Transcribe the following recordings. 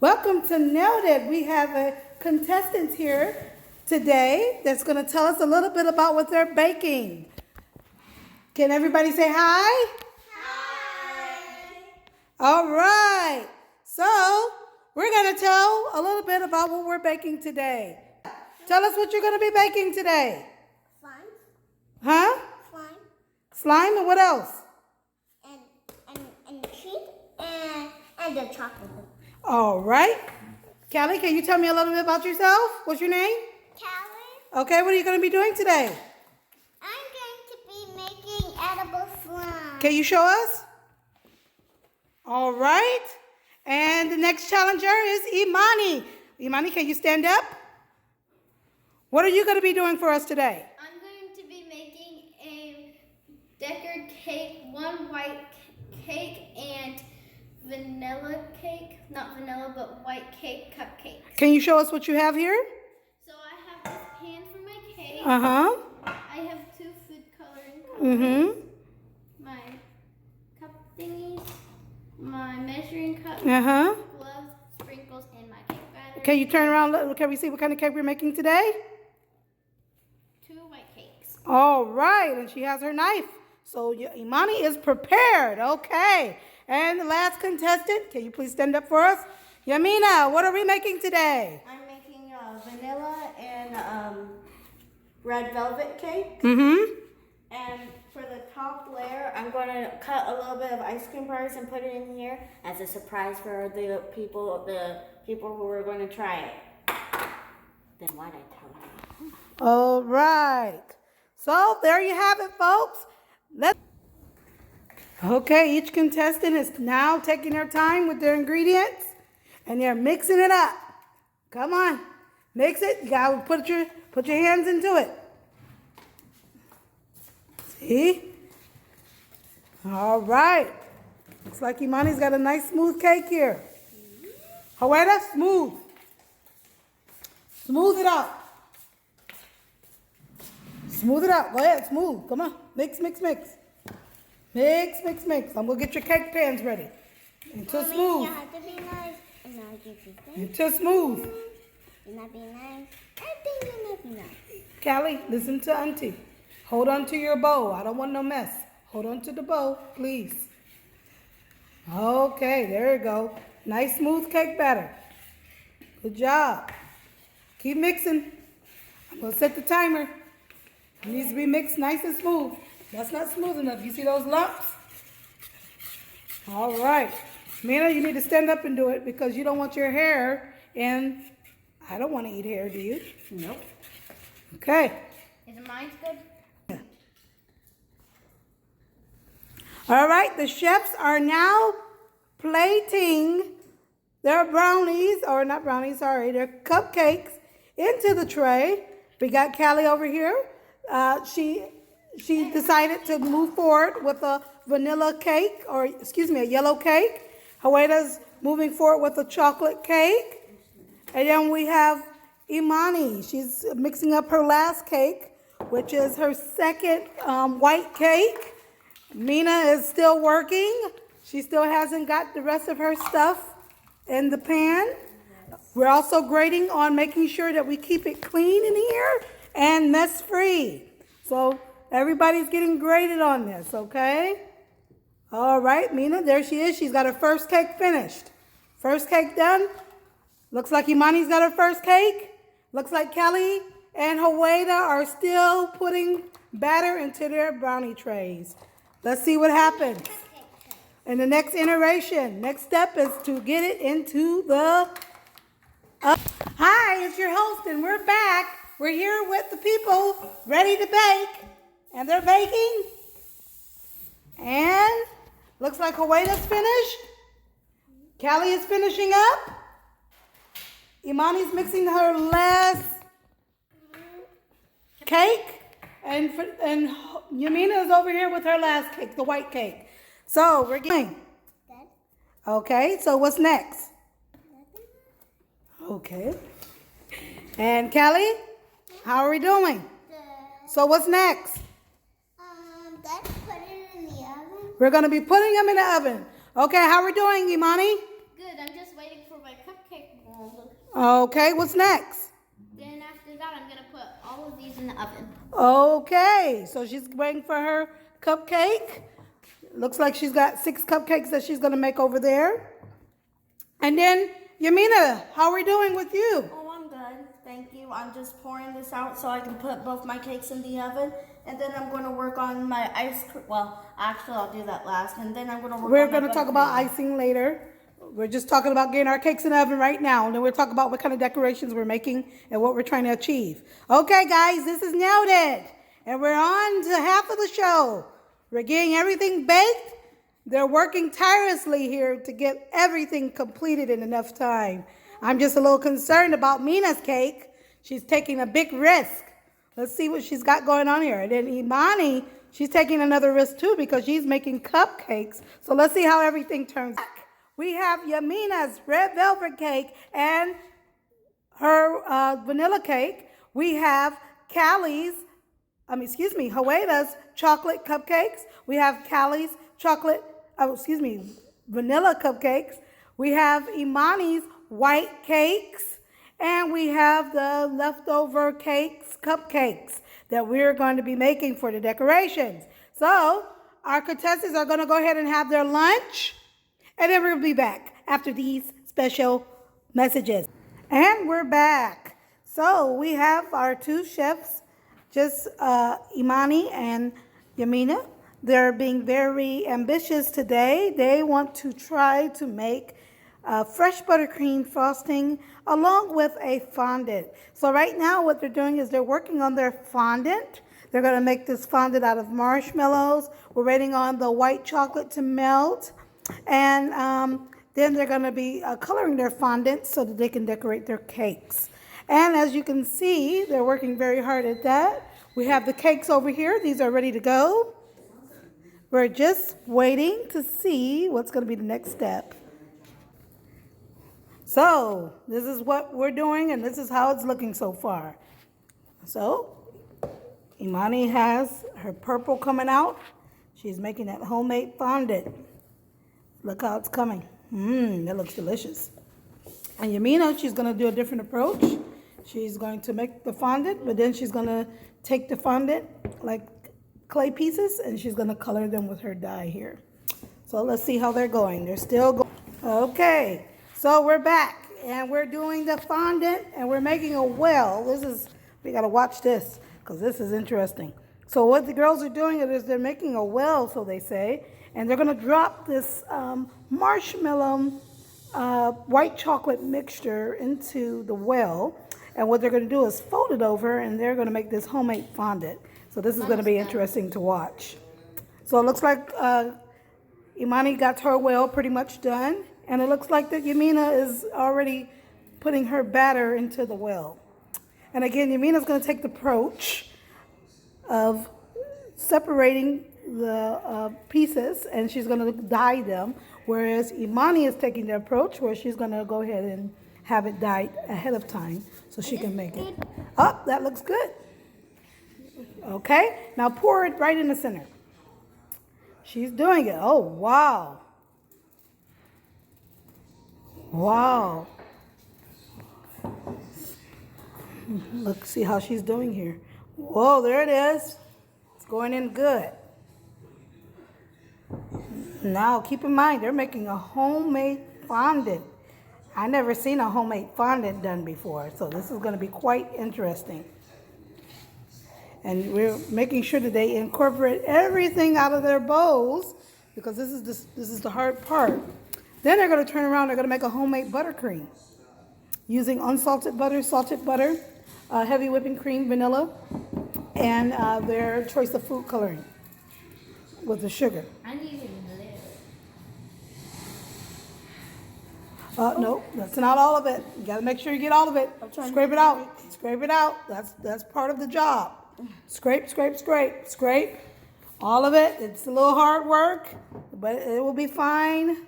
Welcome to Noted. We have a contestant here today that's going to tell us a little bit about what they're baking. Can everybody say hi? Hi. All right. So we're going to tell a little bit about what we're baking today. Tell us what you're going to be baking today. Slime. Huh? Slime. Slime and what else? And cheese and the chocolate. All right. Callie, can you tell me a little bit about yourself? What's your name? Callie. Okay, what are you going to be doing today? I'm going to be making edible slime. Can you show us? All right. And the next challenger is Imani. Imani, can you stand up? What are you going to be doing for us today? I'm going to be making a decorated cake, one white cake and vanilla cake. Not vanilla, but white cake cupcake. Can you show us what you have here? So I have this pan for my cake. Uh-huh. I have 2 food coloring colors. Mm-hmm. My cup thingies, my measuring cup, Uh-huh. gloves, sprinkles, and my cake batter. Can you turn around? Can we see what kind of cake we're making today? 2 white cakes. All right. And she has her knife. So Imani is prepared. Okay. And the last contestant, can you please stand up for us? Yamina, what are we making today? I'm making vanilla and red velvet cake. Mm-hmm. And for the top layer, I'm going to cut a little bit of ice cream bars and put it in here as a surprise for the people who are going to try it. Then why'd I tell you? All right. So there you have it, folks. Okay, each contestant is now taking their time with their ingredients and they're mixing it up. Come on, mix it. You gotta put your hands into it. See? All right. Looks like Imani's got a nice smooth cake here. However, smooth. Smooth it out. Smooth it out. Go ahead, smooth. Come on. Mix, mix, mix. Mix, mix, mix. I'm going to get your cake pans ready. Until smooth. You have to be nice. And I'll give you this. Until smooth. You're not being nice. I think you're not being nice. Callie, listen to Auntie. Hold on to your bowl. I don't want no mess. Hold on to the bowl, please. Okay, there you go. Nice smooth cake batter. Good job. Keep mixing. I'm going to set the timer. It needs to be mixed nice and smooth. That's not smooth enough. You see those lumps? All right. Mina, you need to stand up and do it because you don't want your hair in. I don't want to eat hair, do you? Nope. Okay. Is mine good? All right. The chefs are now plating their brownies, or not brownies, sorry, their cupcakes into the tray. We got Callie over here. She decided to move forward with a vanilla cake, or excuse me, a yellow cake. Hawaida's moving forward with a chocolate cake. And then we have Imani. She's mixing up her last cake, which is her second white cake. Mina is still working. She still hasn't got the rest of her stuff in the pan. We're also grading on making sure that we keep it clean in here and mess-free. So everybody's getting graded on this, okay? All right, Mina, there she is. She's got her first cake finished. First cake done. Looks like Imani's got her first cake. Looks like Kelly and Hawaida are still putting batter into their brownie trays. Let's see what happens. In the next iteration, next step is to get it into the... Hi, it's your host, and we're back. We're here with the people ready to bake. And they're baking. And looks like Hawaii's finished. Callie is finishing up. Imani's mixing her last cake. And Yamina is over here with her last cake, the white cake. So we're getting. Okay, so what's next? Okay. And Callie, how are we doing? Good. So what's next? Let's put it in the oven. We're going to be putting them in the oven. Okay, how are we doing, Imani? Good. I'm just waiting for my cupcake Okay, what's next? Then after that, I'm gonna put all of these in the oven. Okay, so she's waiting for her cupcake. Looks like she's got 6 cupcakes that she's gonna make over there. And then, Yamina, how are we doing with you? Oh, I'm good. Thank you. I'm just pouring this out so I can put both my cakes in the oven. And then I'm going to work on my ice cream. Well, actually, I'll do that last. And then I'm going to work We're on my gonna talk about icing later. We're just talking about getting our cakes in the oven right now. And then we'll talk about what kind of decorations we're making and what we're trying to achieve. Okay, guys, this is Noted. And we're on to half of the show. We're getting everything baked. They're working tirelessly here to get everything completed in enough time. I'm just a little concerned about Mina's cake. She's taking a big risk. Let's see what she's got going on here. And then Imani, she's taking another risk too because she's making cupcakes. So let's see how everything turns out. We have Yamina's red velvet cake and her vanilla cake. We have Howeda's chocolate cupcakes. We have Callie's vanilla cupcakes. We have Imani's white cakes. And we have the leftover cupcakes that we're going to be making for the decorations. So our contestants are going to go ahead and have their lunch. And then we'll be back after these special messages. And we're back. So we have our 2 chefs, just Imani and Yamina. They're being very ambitious today. They want to try to make fresh buttercream frosting along with a fondant. So right now what they're doing is they're working on their fondant. They're going to make this fondant out of marshmallows. We're waiting on the white chocolate to melt. And then they're going to be coloring their fondant so that they can decorate their cakes. And as you can see, they're working very hard at that. We have the cakes over here. These are ready to go. We're just waiting to see what's going to be the next step. So this is what we're doing, and this is how it's looking so far. So Imani has her purple coming out. She's making that homemade fondant. Look how it's coming. That looks delicious. And Yamina, she's going to do a different approach. She's going to make the fondant, but then she's going to take the fondant like clay pieces, and she's going to color them with her dye here. So let's see how they're going. They're still going. Okay, so we're back, and we're doing the fondant, and we're making a well. We got to watch this, because this is interesting. So what the girls are doing is they're making a well, so they say, and they're going to drop this marshmallow white chocolate mixture into the well. And what they're going to do is fold it over, and they're going to make this homemade fondant. So this is going to be interesting to watch. So it looks like Imani got her well pretty much done. And it looks like that Yamina is already putting her batter into the well. And again, Yamina's going to take the approach of separating the pieces, and she's going to dye them. Whereas Imani is taking the approach where she's going to go ahead and have it dyed ahead of time so she can make it. Oh, that looks good. Okay, now pour it right in the center. She's doing it. Oh, wow. Wow. Look, see how she's doing here. Whoa, there it is. It's going in good. Now, keep in mind, they're making a homemade fondant. I never seen a homemade fondant done before, so this is going to be quite interesting. And we're making sure that they incorporate everything out of their bowls, because this is the hard part. Then they're going to turn around, they're going to make a homemade buttercream using unsalted butter, salted butter, heavy whipping cream, vanilla, and their choice of food coloring with the sugar. I'm using glitter. No, that's not all of it. You got to make sure you get all of it. Scrape it out. Scrape it out. That's part of the job. Scrape, scrape, scrape, scrape. All of it. It's a little hard work, but it will be fine.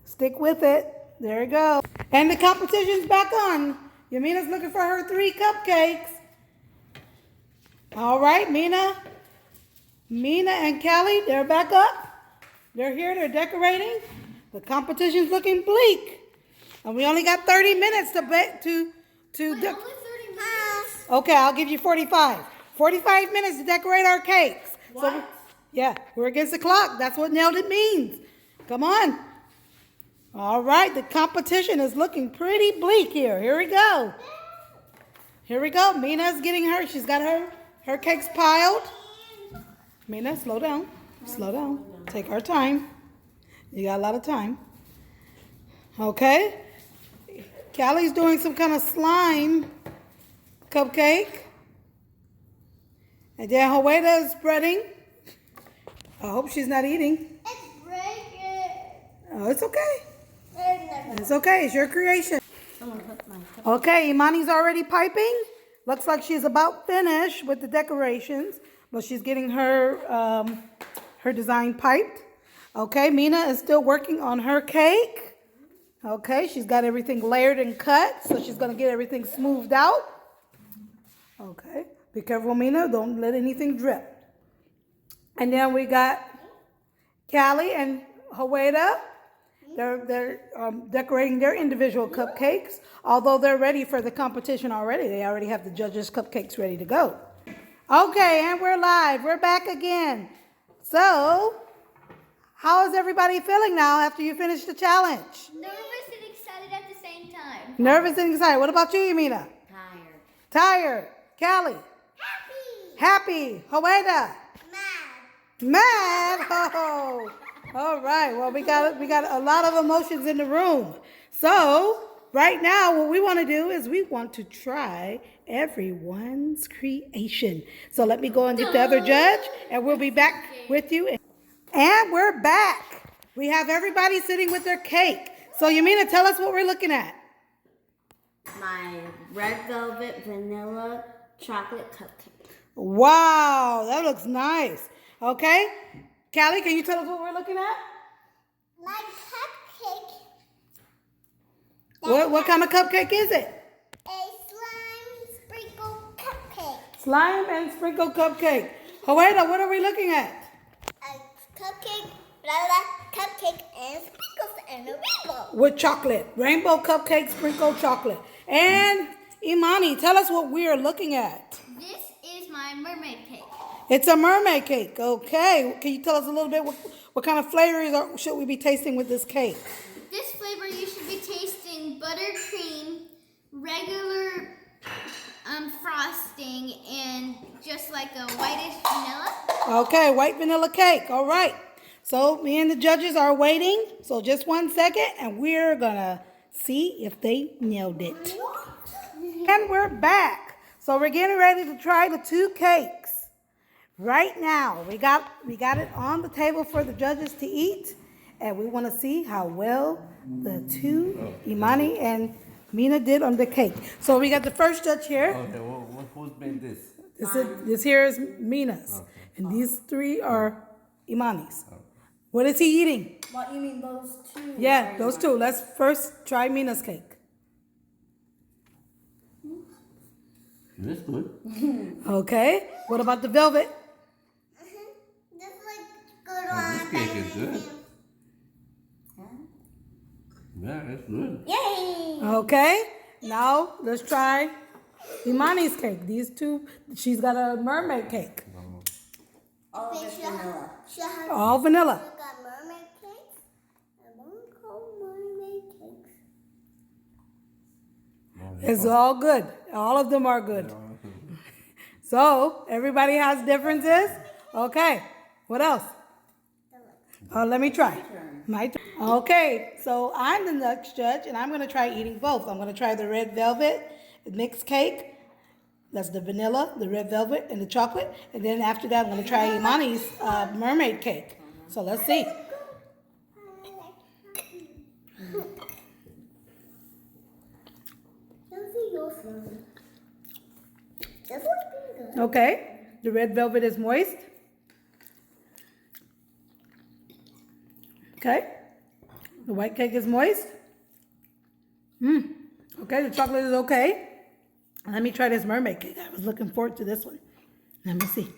Stick with it. There you go. And the competition's back on. Yamina's looking for her 3 cupcakes. All right, Mina and Callie, they're back up. They're here. They're decorating. The competition's looking bleak. And we only got 30 minutes to bake Wait, only 30 minutes? Okay, I'll give you 45. 45 minutes to decorate our cakes. So, yeah, we're against the clock. That's what nailed it means. Come on. All right, the competition is looking pretty bleak here. Here we go. Here we go. Mina's getting her. She's got her cakes piled. Mina, slow down. Slow down. Take our time. You got a lot of time. Okay. Callie's doing some kind of slime cupcake. And then Hoeda is spreading. I hope she's not eating. It's breaking. Oh, it's okay. There's It's okay. It's your creation. Okay, Imani's already piping. Looks like she's about finished with the decorations, but she's getting her her design piped. Okay, Mina is still working on her cake. Okay, she's got everything layered and cut, so she's gonna get everything smoothed out. Okay, be careful, Mina. Don't let anything drip. And then we got Callie and Hoeda. They're decorating their individual cupcakes, although they're ready for the competition already. They already have the judges' cupcakes ready to go. Okay, and we're live. We're back again. So, how is everybody feeling now after you finish the challenge? Nervous and excited at the same time. Nervous and excited. What about you, Yamina? Tired. Tired. Callie? Happy. Hoeda? Mad. Oh. All right. Well, we got a lot of emotions in the room. So right now, what we want to do is we want to try everyone's creation. So let me go and get the other judge, and we'll be back with you. And we're back. We have everybody sitting with their cake. So Yamina, tell us what we're looking at. My red velvet vanilla chocolate cupcake. Wow, that looks nice. Okay. Callie, can you tell us what we're looking at? my cupcake. What kind of cupcake is it? A slime sprinkle cupcake. Slime and sprinkle cupcake. Hoeda, what are we looking at? A cupcake, cupcake and sprinkles and a rainbow. With chocolate. Rainbow cupcake, sprinkle chocolate. And Imani, tell us what we are looking at. This is my mermaid cake. It's a mermaid cake. Okay. Can you tell us a little bit what kind of flavors should we be tasting with this cake? This flavor you should be tasting buttercream, regular frosting, and just like a whitish vanilla. Okay, white vanilla cake. All right. So me and the judges are waiting. So just 1 second, and we're going to see if they nailed it. And we're back. So we're getting ready to try the two cakes. Right now, we got it on the table for the judges to eat, and we want to see how well the two, Imani and Mina, did on the cake. So we got the first judge here. Okay, who's made this? This here is Mina's, and these three are Imani's. What is he eating? What, you mean those two? Yeah, those two. Let's first try Mina's cake. That's good. Okay. What about the velvet? This looks good Oh, on this cake is good. Yeah, that's good. Yay! Okay. Now let's try Imani's cake. These two. She's got a mermaid cake. All of it's vanilla. She has All vanilla. got mermaid cakes and one called mermaid cakes. It's all good. All of them are good. So everybody has differences. Okay. What else? Let me try. My turn. Okay. So I'm the next judge, and I'm going to try eating both. I'm going to try the red velvet mixed cake. That's the vanilla, the red velvet, and the chocolate. And then after that, I'm going to try Imani's mermaid cake. So let's see. This looks pretty good. Okay. The red velvet is moist. Okay. The white cake is moist. Okay, the chocolate is okay. Let me try this mermaid cake. I was looking forward to this one. Let me see.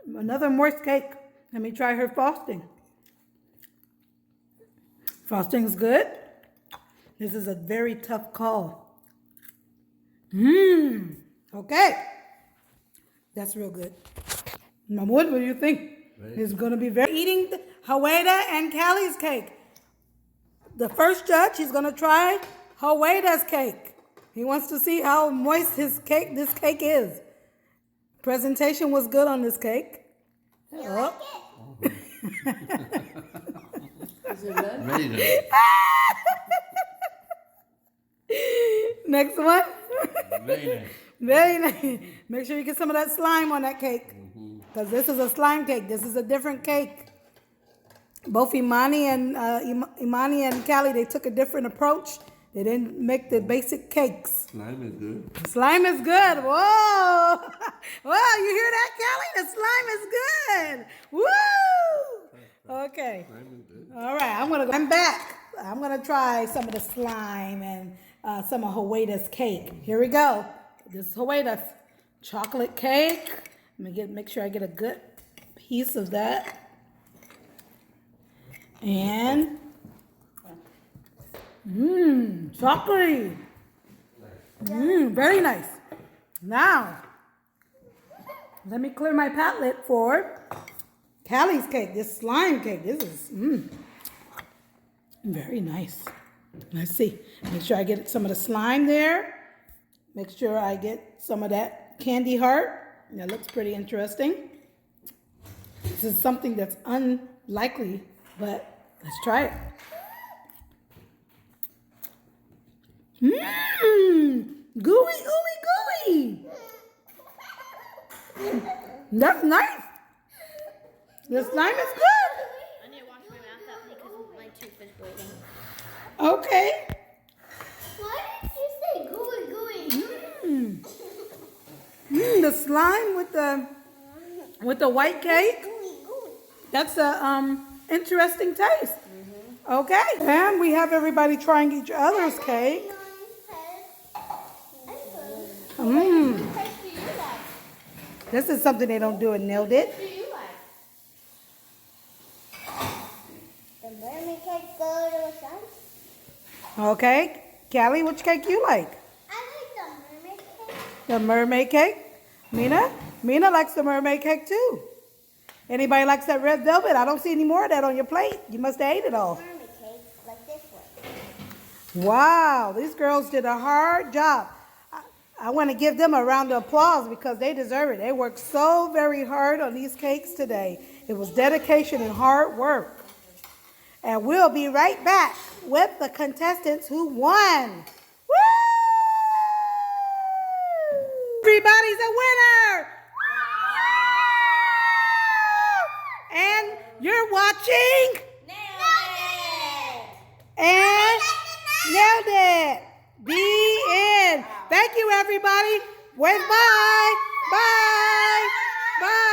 Another moist cake. Let me try her frosting. Frosting's good. This is a very tough call. Okay. That's real good. Mahmoud, what do you think? It's going to be very... Eating Haweda and Callie's cake. The first judge, he's going to try Haweda's cake. He wants to see how moist this cake is. Presentation was good on this cake. Oh. Very good. Next one. Very nice. Very nice. Make sure you get some of that slime on that cake. Because this is a slime cake. This is a different cake. Both Imani and Callie, they took a different approach. They didn't make the basic cakes. Slime is good. Slime is good. Whoa. Whoa, you hear that, Callie? The slime is good. Woo. Okay. Slime is good. All right, I'm back. I'm going to try some of the slime and some of Haweda's cake. Here we go. This is Haweda's chocolate cake. Let me make sure I get a good piece of that. And chocolate. Very nice. Now, let me clear my palate for Callie's cake. This slime cake. This is very nice. Let's see. Make sure I get some of the slime there. Make sure I get some of that candy heart. That looks pretty interesting. This is something that's unlikely, but let's try it. Gooey, gooey, gooey. That's nice. The slime is good. I need to wash my mouth out because my tooth is bleeding. Okay. Why did you say gooey gooey? The slime with the white cake. Gooey gooey. That's a interesting taste. Okay. And we have everybody trying each other's cake. What taste do you like? This is something they don't do in Nailed It. What do you like? The mermaid cake good or something? Okay. Callie, which cake you like? I like the mermaid cake. The mermaid cake? Mina? Mina likes the mermaid cake too. Anybody likes that red velvet? I don't see any more of that on your plate. You must have ate it all. Mermaid cake like this one. Wow, these girls did a hard job. I want to give them a round of applause because they deserve it. They worked so very hard on these cakes today. It was dedication and hard work. And we'll be right back with the contestants who won. Woo! Everybody's a winner! And you're watching and Nailed It. The end. Thank you, everybody. Where's bye? Bye. Bye.